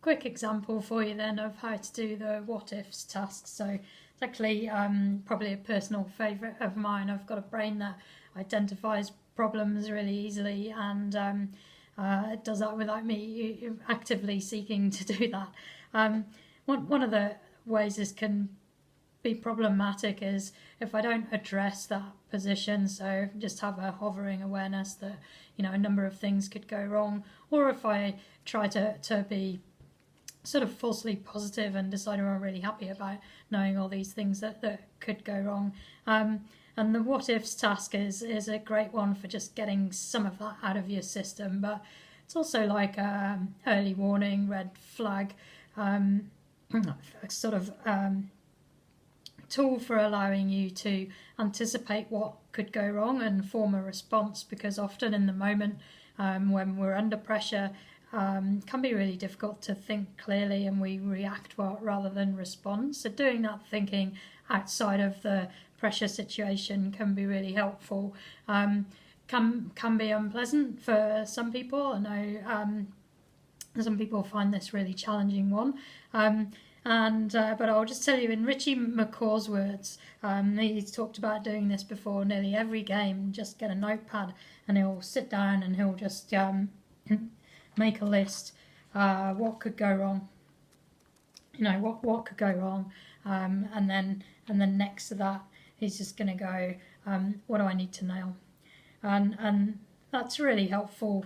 quick example for you then of how to do the what ifs task. So it's actually probably a personal favourite of mine. I've got a brain that identifies problems really easily, and it does that without me actively seeking to do that. One of the ways this can be problematic is if I don't address that position, so just have a hovering awareness that a number of things could go wrong, or if I try to be sort of falsely positive and decide I'm really happy about knowing all these things that could go wrong. And the what ifs task is a great one for just getting some of that out of your system, but it's also like early warning, red flag, sort of tool for allowing you to anticipate what could go wrong and form a response, because often in the moment when we're under pressure can be really difficult to think clearly, and we react rather than respond. So doing that thinking outside of the pressure situation can be really helpful. Can be unpleasant for some people. I know some people find this really challenging one. But I'll just tell you, in Richie McCaw's words, he's talked about doing this before nearly every game. Just get a notepad and he'll sit down and he'll just make a list. What could go wrong? What could go wrong? And then next to that, he's just going to go, what do I need to nail? And that's a really helpful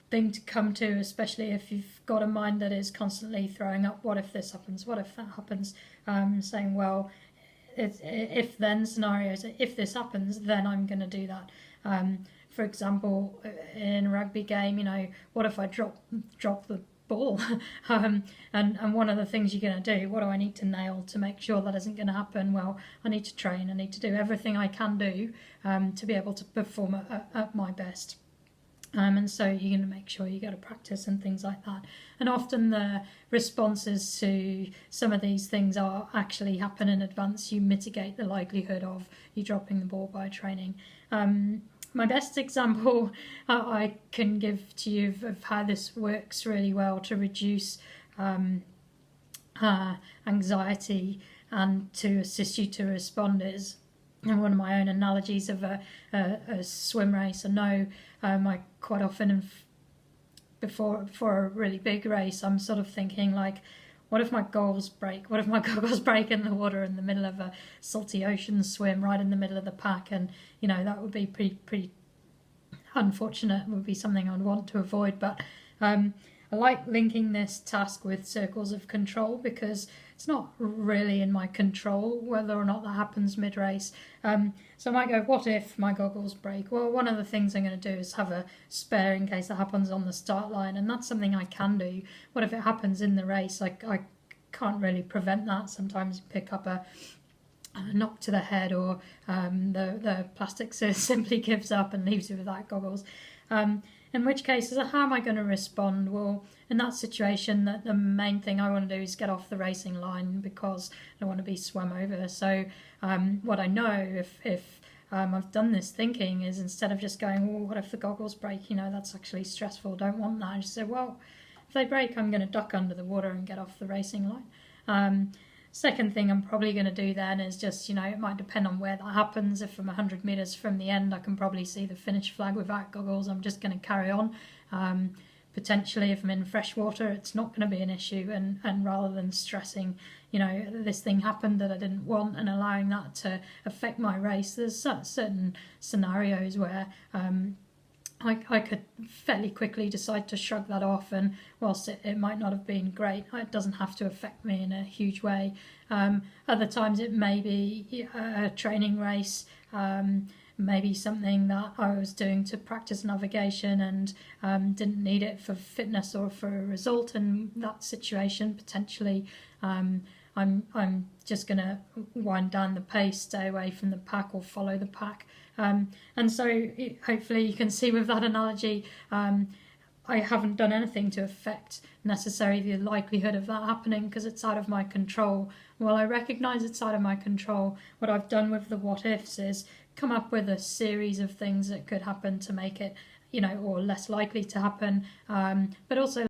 thing to come to, especially if you've got a mind that is constantly throwing up what if this happens, what if that happens, saying, well, if then scenarios, if this happens, then I'm going to do that. For example, in a rugby game, what if I drop the ball? And one of the things you're going to do, what do I need to nail to make sure that isn't going to happen? Well, I need to train, I need to do everything I can do to be able to perform at my best. And so you're going to make sure you go to practice and things like that. And often the responses to some of these things are actually happen in advance. You mitigate the likelihood of you dropping the ball by training. My best example I can give to you of how this works really well to reduce anxiety and to assist you to respond is one of my own analogies of a swim race. I know I quite often, before a really big race, I'm sort of thinking like, what if my goggles break? What if my goggles break in the water in the middle of a salty ocean swim, right in the middle of the pack? And that would be pretty unfortunate. It would be something I'd want to avoid. But I like linking this task with circles of control, because it's not really in my control whether or not that happens mid-race. So I might go, what if my goggles break? Well, one of the things I'm going to do is have a spare in case that happens on the start line, and that's something I can do. What if it happens in the race? I can't really prevent that. Sometimes you pick up a knock to the head, or the plastic simply gives up and leaves you without goggles. In which case, how am I going to respond? Well, in that situation, the main thing I want to do is get off the racing line, because I don't want to be swum over. So what I know, if I've done this thinking, is instead of just going, well, what if the goggles break? That's actually stressful. Don't want that. I just say, well, if they break, I'm going to duck under the water and get off the racing line. Second thing I'm probably going to do then is just, it might depend on where that happens. If I'm 100 metres from the end, I can probably see the finish flag without goggles. I'm just going to carry on. Potentially, if I'm in fresh water, it's not going to be an issue. And rather than stressing, this thing happened that I didn't want, and allowing that to affect my race, there's certain scenarios where I could fairly quickly decide to shrug that off, and whilst it might not have been great, it doesn't have to affect me in a huge way. Other times it may be a training race, maybe something that I was doing to practice navigation and didn't need it for fitness or for a result. In that situation, potentially I'm just going to wind down the pace, stay away from the pack, or follow the pack. And so hopefully you can see with that analogy, I haven't done anything to affect necessarily the likelihood of that happening, because it's out of my control. Well, I recognise it's out of my control. What I've done with the what ifs is come up with a series of things that could happen to make it, or less likely to happen, but also